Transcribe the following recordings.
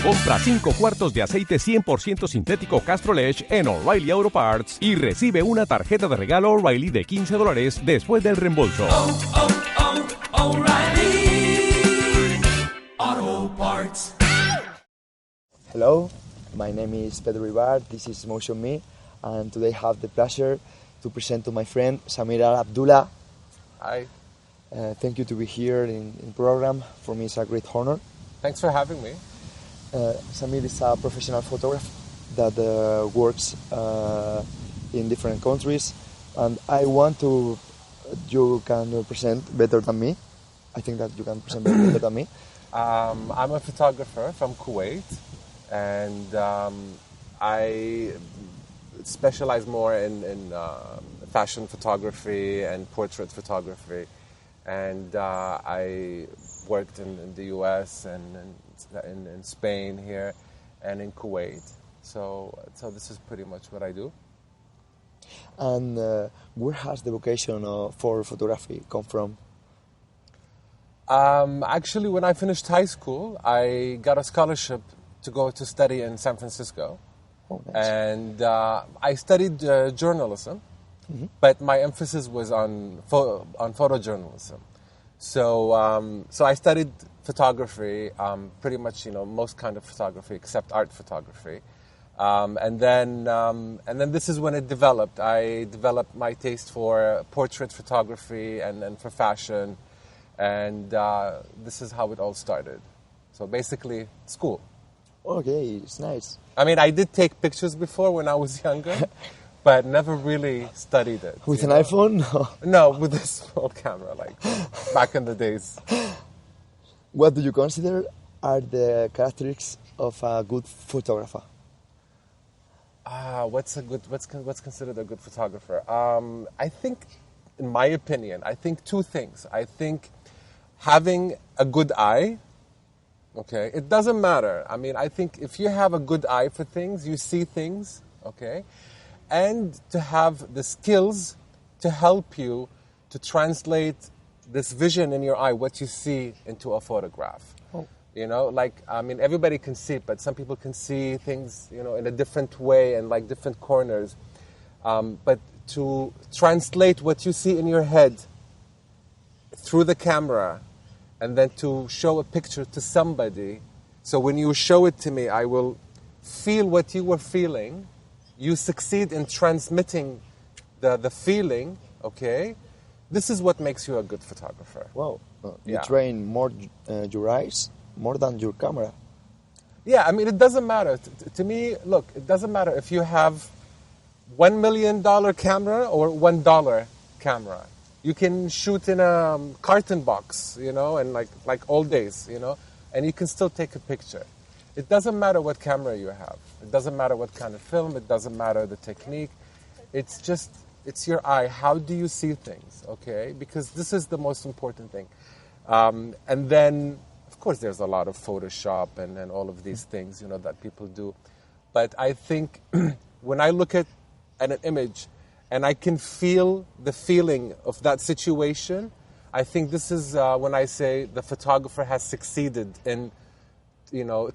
Compra 5 cuartos de aceite 100% sintético Castrol-Edge en O'Reilly Auto Parts y recibe una tarjeta de regalo O'Reilly de $15 después del reembolso. O'Reilly Auto Parts. Hello, my name is Pedro Ibar, this is Motion Me, and today I have the pleasure to present to my friend Samir Abdullah. Hi. Thank you to be here in program. For me, it's a great honor. Thanks for having me. Samir is a professional photographer that works in different countries, and I want to. You can present better than me. I think that you can present better than me. I'm a photographer from Kuwait, and I specialize more in fashion photography and portrait photography. And I worked in the U.S. and in Spain here, and in Kuwait. So this is pretty much what I do. And where has the vocation for photography come from? Actually, when I finished high school, I got a scholarship to go to study in San Francisco. Oh, nice. And I studied journalism, but my emphasis was on photojournalism. So I studied photography, pretty much, most kind of photography except art photography. And then this is when it developed. I developed my taste for portrait photography and for fashion. And this is how it all started. So basically, school. Okay, it's nice. I mean, I did take pictures before when I was younger, but never really studied it. With an iPhone? No, with a small camera, like back in the days. What do you consider are the characteristics of a good photographer? What's considered a good photographer? I think, in my opinion, two things. I think having a good eye. Okay, it doesn't matter. I mean, I think if you have a good eye for things, you see things, okay? And to have the skills to help you to translate this vision in your eye, what you see, into a photograph. Oh. Everybody can see it, but some people can see things, in a different way and like different corners. But to translate what you see in your head through the camera, and then to show a picture to somebody. So when you show it to me, I will feel what you were feeling. You succeed in transmitting the feeling, okay? This is what makes you a good photographer. Wow. You Yeah. train more your eyes more than your camera. Yeah, I mean, it doesn't matter. To me, look, it doesn't matter if you have $1 million camera or $1 camera. You can shoot in a carton box, and like old days, and you can still take a picture. It doesn't matter what camera you have. It doesn't matter what kind of film. It doesn't matter the technique. It's your eye. How do you see things, okay? Because this is the most important thing. And then, of course, there's a lot of Photoshop and all of these things, that people do. But I think when I look at an image, and I can feel the feeling of that situation, I think this is when I say the photographer has succeeded in,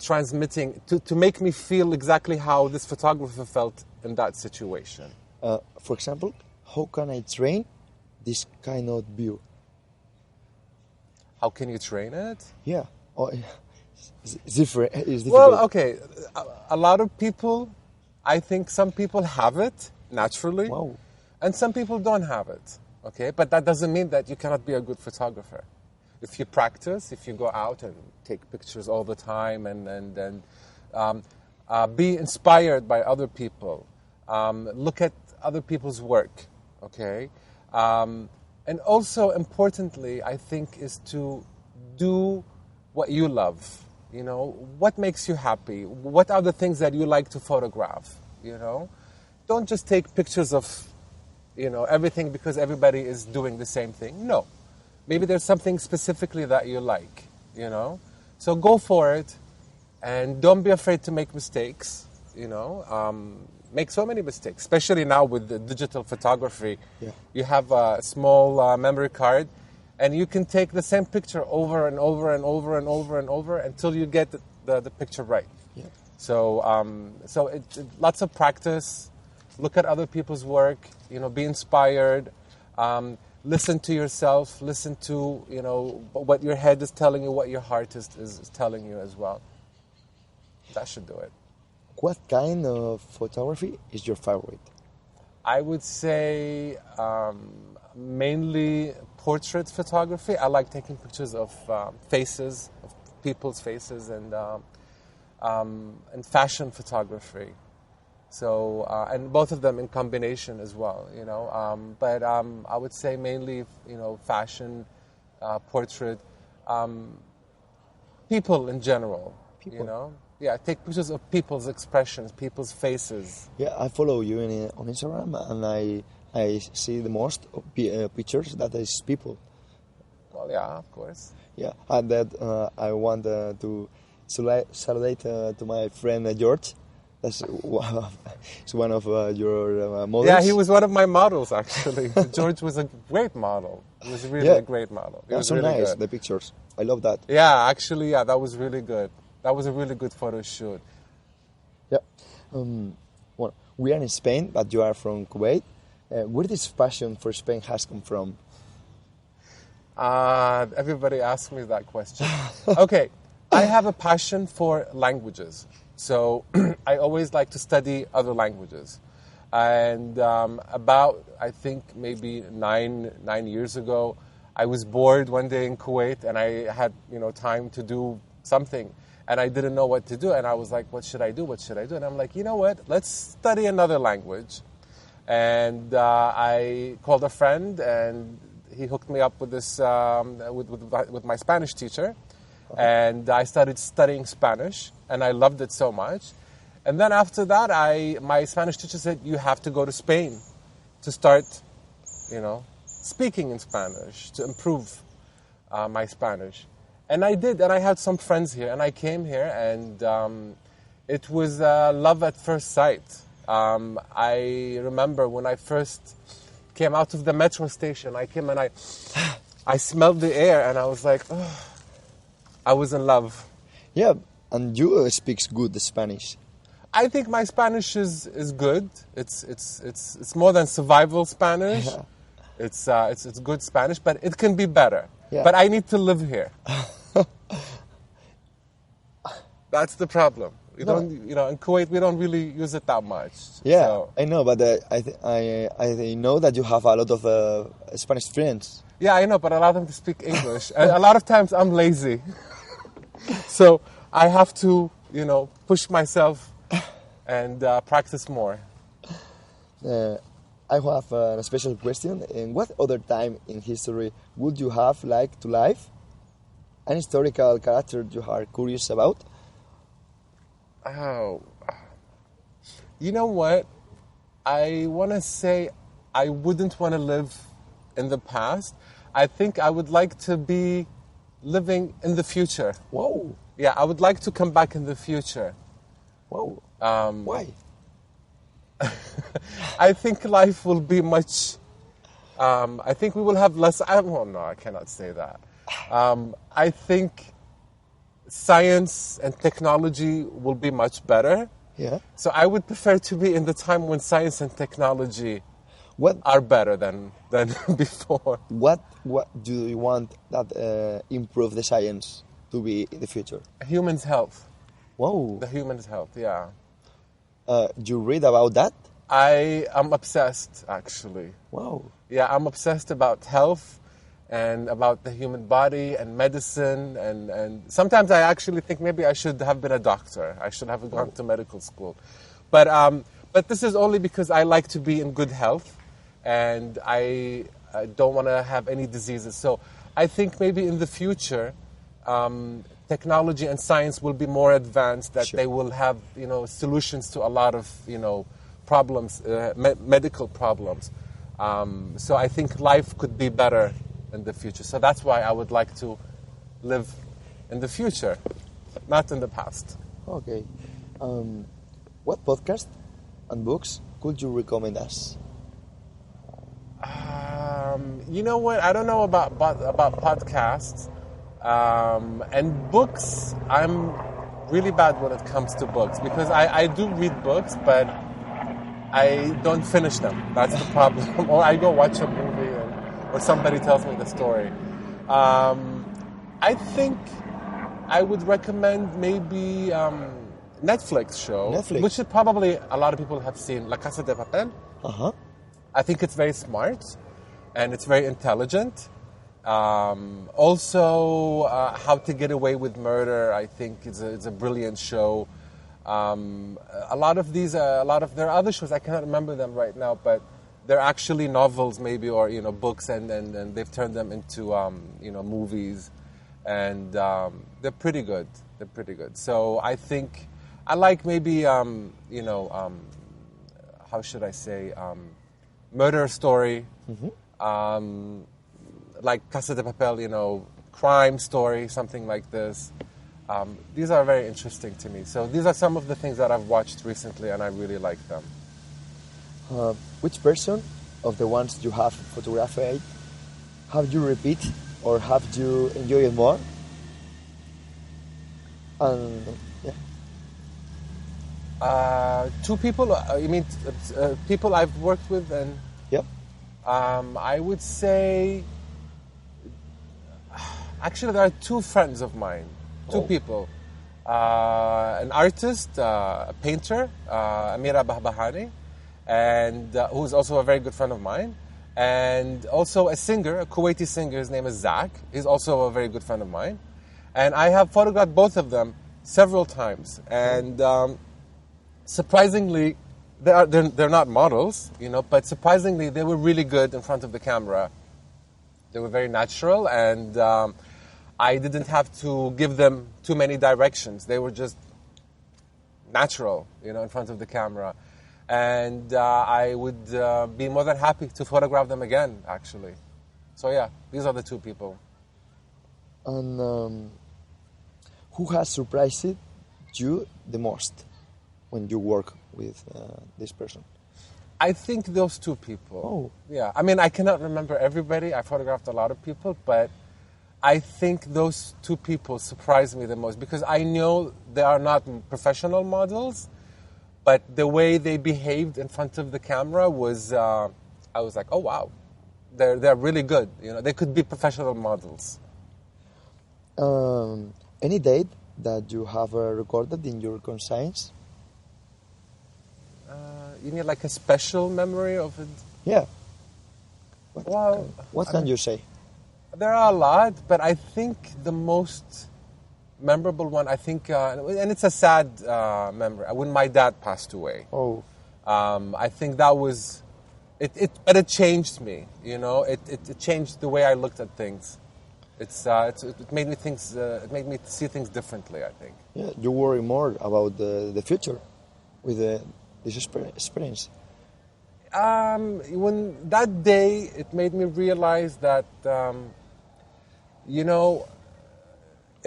transmitting, to make me feel exactly how this photographer felt in that situation. For example, how can I train this kind of view? How can you train it? Yeah. Oh, it's different. It's difficult. Well, okay. A lot of people, I think some people have it naturally. Wow. And some people don't have it, okay? But that doesn't mean that you cannot be a good photographer. If you practice, if you go out and take pictures all the time and be inspired by other people, look at other people's work, okay? And also, importantly, I think, is to do what you love, What makes you happy? What are the things that you like to photograph, Don't just take pictures of everything because everybody is doing the same thing. No. Maybe there's something specifically that you like, So go for it, and don't be afraid to make mistakes, Make so many mistakes, especially now with the digital photography. Yeah. You have a small memory card, and you can take the same picture over and over and over and over and over until you get the picture right. Yeah. So lots of practice. Look at other people's work. Be inspired. Listen to yourself. Listen to what your head is telling you, what your heart is telling you as well. That should do it. What kind of photography is your favorite? I would say mainly portrait photography. I like taking pictures of faces, of people's faces, and fashion photography. So and both of them in combination as well. But I would say mainly fashion, portrait, people in general. People. Yeah, take pictures of people's expressions, people's faces. Yeah, I follow you on Instagram, and I see the most pictures that is people. Well, yeah, of course. Yeah, and that I want to salute to my friend George. That's one of your models. Yeah, he was one of my models, actually. George was a great model. He was really a great model. He was so really nice, good. the pictures. I love that. Yeah, actually, that was really good. That was a really good photo shoot. Yeah. Well, we are in Spain, but you are from Kuwait. Where this passion for Spain has come from? Everybody asks me that question. Okay, I have a passion for languages. So I always like to study other languages. And about, I think, maybe nine years ago, I was bored one day in Kuwait, and I had, time to do something. And I didn't know what to do. And I was like, what should I do? What should I do? And I'm like, you know what? Let's study another language. And I called a friend, and he hooked me up with this with my Spanish teacher. And I started studying Spanish, and I loved it so much. And then after that, my Spanish teacher said, you have to go to Spain to start, speaking in Spanish, to improve my Spanish. And I did, and I had some friends here, and I came here, and it was love at first sight. I remember when I first came out of the metro station, I came and I smelled the air, and I was like, oh, I was in love. Yeah, and you speak good Spanish. I think my Spanish is good. It's more than survival Spanish. Yeah. It's good Spanish, but it can be better. Yeah. But I need to live here. That's the problem. In Kuwait we don't really use it that much. Yeah, so. I know, but I know that you have a lot of Spanish friends. Yeah, I know, but allow them to speak English. And a lot of times I'm lazy. So I have to, push myself and practice more. I have a special question. In what other time in history would you have liked to live? An historical character you are curious about? Oh, you know what? I want to say I wouldn't want to live in the past. I think I would like to be living in the future. Whoa. Yeah, I would like to come back in the future. Whoa. Why? I think life will be much... I think we will have less... no, I cannot say that. I think science and technology will be much better. Yeah. So I would prefer to be in the time when science and technology are better than before. What do you want that improve the science to be in the future? Human's health. Whoa. The human's health, yeah. You read about that? I am obsessed, actually. Wow. Yeah, I'm obsessed about health and about the human body and medicine. And sometimes I actually think maybe I should have been a doctor. I should have gone to medical school. But this is only because I like to be in good health and I don't want to have any diseases. So I think maybe in the future, technology and science will be more advanced, that Sure. they will have, solutions to a lot of, problems, medical problems. So I think life could be better in the future. So that's why I would like to live in the future, not in the past. Okay. What podcast and books could you recommend us? You know what? I don't know about podcasts and books. I'm really bad when it comes to books because I do read books, but I don't finish them. That's the problem. Or I go watch a movie or somebody tells me the story. I think I would recommend maybe Netflix show, which is probably a lot of people have seen, La Casa de Papel. Uh-huh. I think it's very smart and it's very intelligent. Also, How to Get Away with Murder, I think is a brilliant show. A lot of there are other shows, I cannot remember them right now, but they're actually novels maybe or books and they've turned them into movies, and they're pretty good. So I think I like maybe how should I say, murder story, like Casa de Papel, crime story, something like this. These are very interesting to me. So these are some of the things that I've watched recently, and I really like them. Which person of the ones you have photographed have you repeat or have you enjoyed more? And Two people. You mean people I've worked with, and yep. I would say actually there are two friends of mine. Two people. An artist, a painter, Amira Bahbahani, and who's also a very good friend of mine. And also a singer, a Kuwaiti singer, his name is Zach. He's also a very good friend of mine. And I have photographed both of them several times. And surprisingly, they're not models, but surprisingly they were really good in front of the camera. They were very natural, and I didn't have to give them too many directions. They were just natural, in front of the camera. And I would be more than happy to photograph them again, actually. So yeah, these are the two people. And who has surprised you the most when you work with this person? I think those two people. Oh. Yeah, I mean, I cannot remember everybody. I photographed a lot of people, but I think those two people surprised me the most because I know they are not professional models, but the way they behaved in front of the camera was, I was like, oh wow, they're really good. They could be professional models. Any date that you have recorded in your conscience? You need like a special memory of it? Yeah. What can you say? There are a lot, but I think the most memorable one, I think, and it's a sad memory, when my dad passed away. Oh. I think that was, but it changed me, it changed the way I looked at things. It made me see things differently, I think. Yeah, you worry more about the future with this experience. When that day, it made me realize that,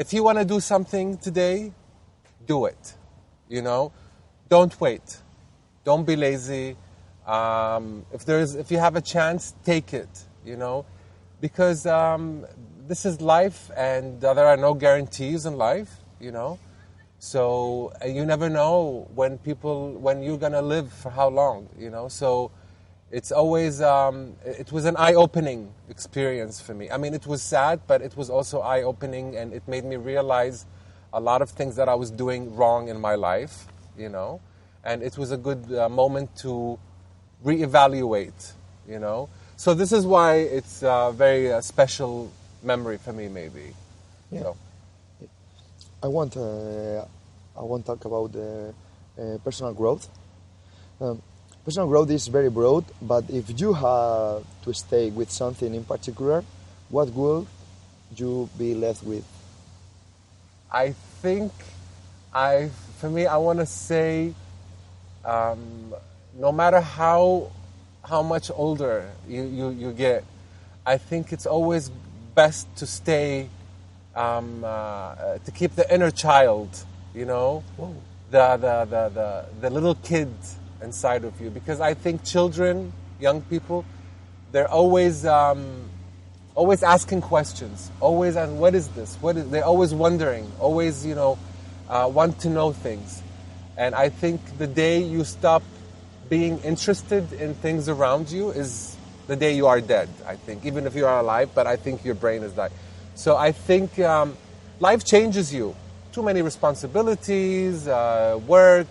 if you want to do something today, do it. Don't wait. Don't be lazy. If you have a chance, take it. Because this is life, and there are no guarantees in life. So you never know when you're gonna live for how long. So it's always it was an eye-opening experience for me. I mean, it was sad, but it was also eye-opening, and it made me realize a lot of things that I was doing wrong in my life. And it was a good moment to reevaluate. So this is why it's a very special memory for me, maybe. Yeah. So. I want to talk about personal growth. Personal growth is very broad, but if you have to stay with something in particular, what will you be left with? I think for me, I want to say, no matter how much older you get, I think it's always best to stay, to keep the inner child, Whoa. the little kid inside of you, because I think children, young people, they're always asking questions, always asking, what is this? They're always wondering, always want to know things. And I think the day you stop being interested in things around you is the day you are dead, I think. Even if you are alive, but I think your brain is died. So I think life changes you. Too many responsibilities, work,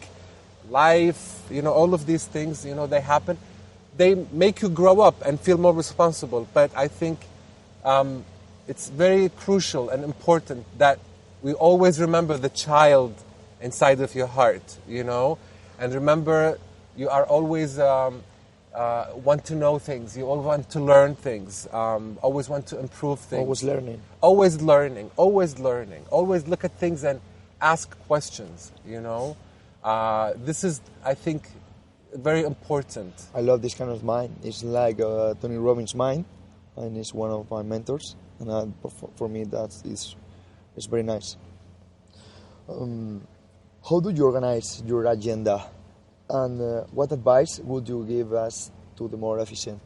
life, all of these things, they happen. They make you grow up and feel more responsible. But I think it's very crucial and important that we always remember the child inside of your heart, and remember you are always want to know things. You always want to learn things. Always want to improve things. Always learning. Always learning. Always learning. Always look at things and ask questions. This is, I think, very important. I love this kind of mind. It's like Tony Robbins' mind, and he's one of my mentors. And for me, it's very nice. How do you organize your agenda? And what advice would you give us to the more efficient?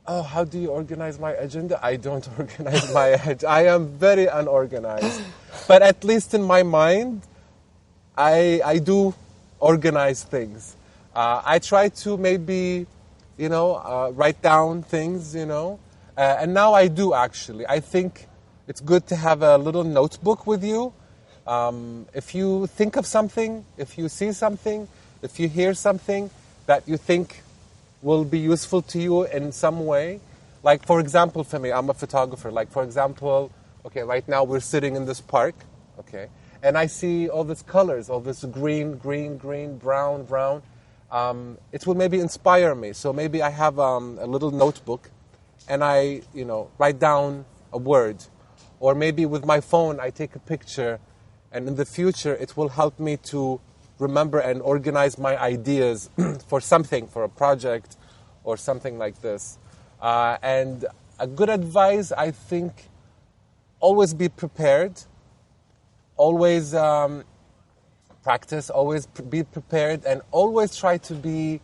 Oh, how do you organize my agenda? I don't organize my agenda. I am very unorganized. But at least in my mind, I do organize things. I try to maybe, write down things, and now I do actually. I think it's good to have a little notebook with you. If you think of something, if you see something, if you hear something that you think will be useful to you in some way, like for example for me, I'm a photographer, like for example, okay, right now we're sitting in this park, okay, and I see all these colors, all this green, brown, it will maybe inspire me. So maybe I have a little notebook and I, write down a word, or maybe with my phone I take a picture. And in the future, it will help me to remember and organize my ideas for something, for a project or something like this. And a good advice, I think, always be prepared. Always practice, always be prepared, and always try to be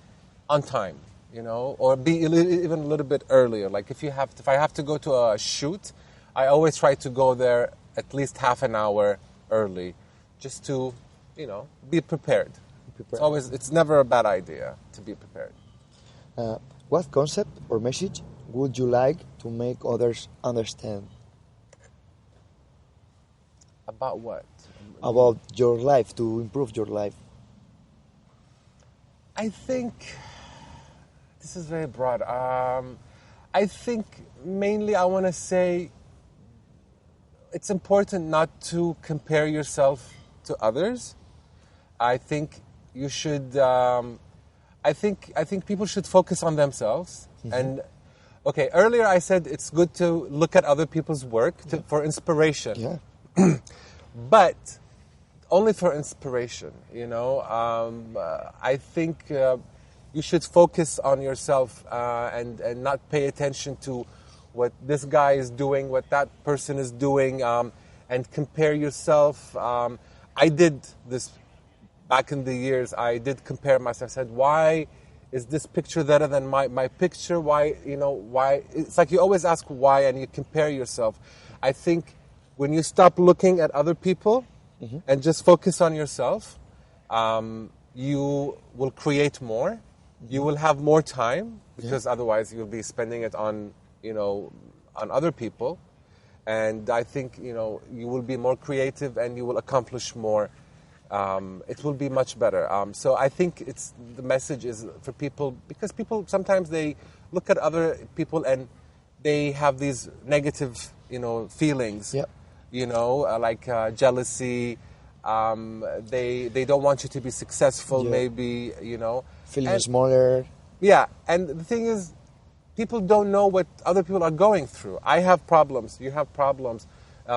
on time, or be even a little bit earlier. Like if I have to go to a shoot, I always try to go there at least half an hour early, just to, be prepared. It's never a bad idea to be prepared. What concept or message would you like to make others understand? About what? About your life, to improve your life. I think this is very broad. I think mainly I want to say it's important not to compare yourself to others. I think you should. I think people should focus on themselves. Mm-hmm. And okay, earlier I said it's good to look at other people's work for inspiration. Yeah. But only for inspiration. I think you should focus on yourself and not pay attention to what this guy is doing, what that person is doing, and compare yourself. I did this back in the years. I did compare myself. I said, why is this picture better than my picture? Why? It's like you always ask why, and you compare yourself. I think when you stop looking at other people and just focus on yourself, you will create more. You will have more time, because otherwise you'll be spending it on other people. And I think, you will be more creative and you will accomplish more. It will be much better. So I think the message is for people, because people sometimes they look at other people and they have these negative, feelings, like jealousy. They don't want you to be successful, maybe, Feeling smaller. Yeah, and the thing is, people don't know what other people are going through. I have problems. You have problems.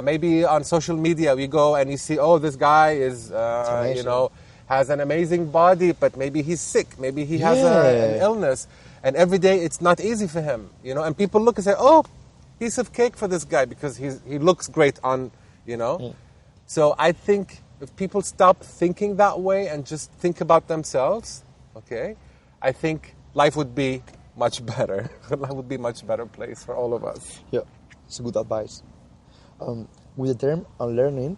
Maybe on social media we go and you see, this guy is, has an amazing body, but maybe he's sick. Maybe he has an illness. And every day it's not easy for him, And people look and say, piece of cake for this guy because he looks great on, So I think if people stop thinking that way and just think about themselves, okay, I think life would be much better. Life would be a much better place for all of us. Yeah, it's good advice. With the term unlearning,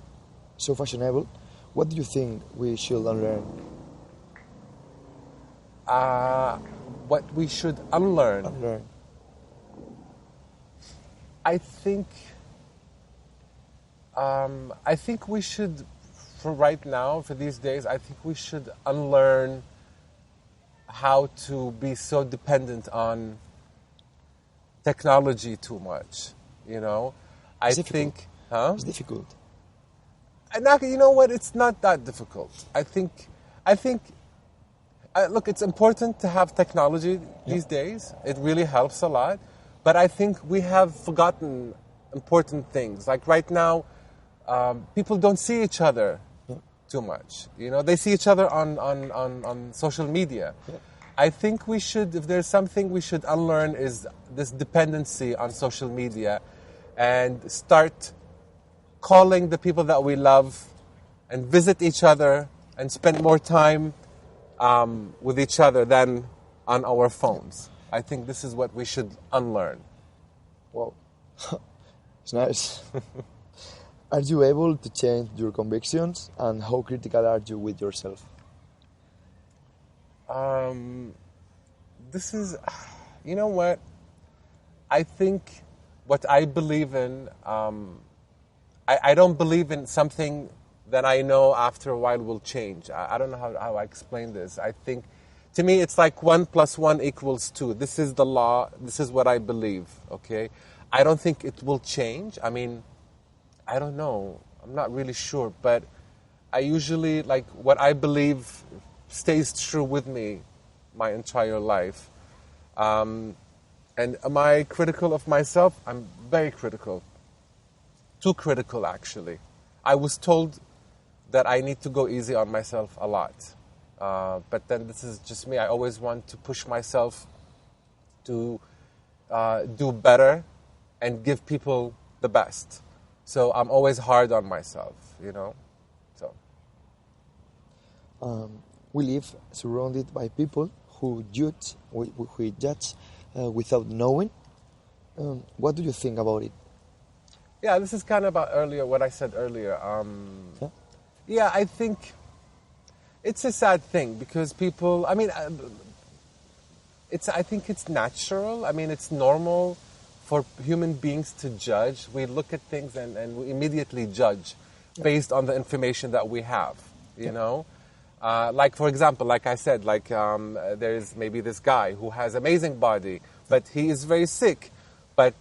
so fashionable. What do you think we should unlearn? What we should unlearn. Unlearn. I think we should, for right now, for these days, I think we should unlearn how to be so dependent on technology too much. You know, I think, It's difficult. And you know what? It's not that difficult. I think. Look, it's important to have technology these days. It really helps a lot. But I think we have forgotten important things. Like right now, people don't see each other too much. You know, they see each other on social media. Yeah. I think we should, if there's something we should unlearn, is this dependency on social media, and start calling the people that we love and visit each other and spend more time with each other than on our phones. I think this is what we should unlearn. Wow. It's nice. Are you able to change your convictions, and how critical are you with yourself? This is, you know what? I think what I believe in, I don't believe in something that I know after a while will change. I don't know how I explain this. I think, to me, it's like 1 + 1 = 2. This is the law. This is what I believe, okay? I don't think it will change. I mean, I don't know. I'm not really sure. But I usually, like, what I believe stays true with me my entire life. And am I critical of myself? I'm very critical. Too critical, actually. I was told that I need to go easy on myself a lot. But then this is just me. I always want to push myself to do better and give people the best. So I'm always hard on myself, you know. So We live surrounded by people who judge without knowing. What do you think about it? yeah, this is kind of about what I said earlier. Yeah, I think it's a sad thing because people, I mean, I think it's natural. I mean, it's normal for human beings to judge. We look at things and we immediately judge based on the information that we have, you know? Like, for example, like I said, like there's maybe this guy who has amazing body, but he is very sick. But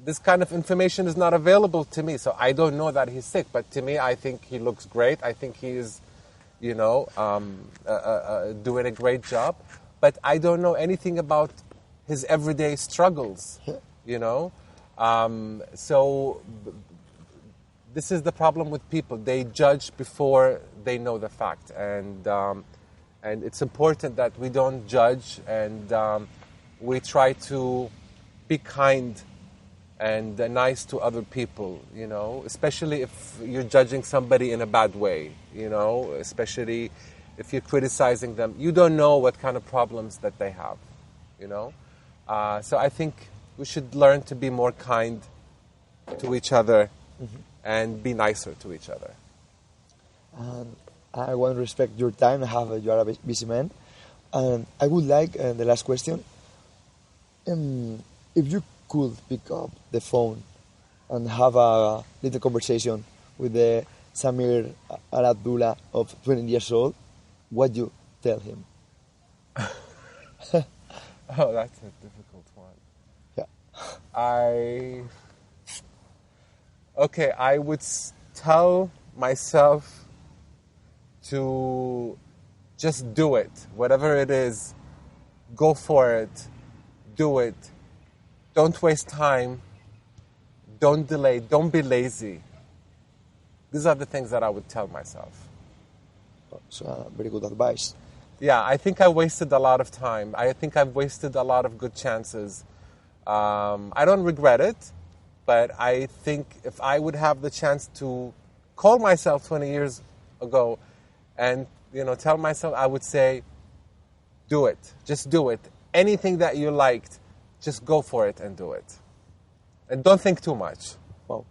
this kind of information is not available to me, so I don't know that he's sick. But to me, I think he looks great. I think he is, you know, doing a great job. But I don't know anything about his everyday struggles, you know. So this is the problem with people. They judge before they know the fact. And it's important that we don't judge and we try to be kind and nice to other people, you know, especially if you're judging somebody in a bad way, you know, especially if you're criticizing them. You don't know what kind of problems that they have, you know. So I think we should learn to be more kind to each other and be nicer to each other. I want to respect your time. You are a busy man. And I would like, the last question, if you could pick up the phone and have a little conversation with the Samir Abdullah of 20 years old, what you tell him? Oh, that's a difficult one. Yeah. I would tell myself to just do it. Whatever it is, go for it. Do it. Don't waste time. Don't delay. Don't be lazy. These are the things that I would tell myself. So, very good advice. Yeah, I think I wasted a lot of time. I think I've wasted a lot of good chances. I don't regret it, but I think if I would have the chance to call myself 20 years ago and, you know, tell myself, I would say, do it. Just do it. Anything that you liked, just go for it and do it. And don't think too much. Wow.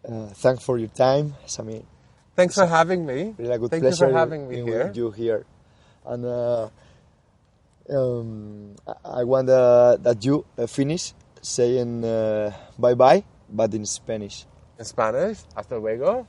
Thanks for your time, Samir. Thanks for having me. Really a good Thank you pleasure for having me here. with you here. And I want that you finish saying bye-bye, but in Spanish. In Spanish, hasta luego.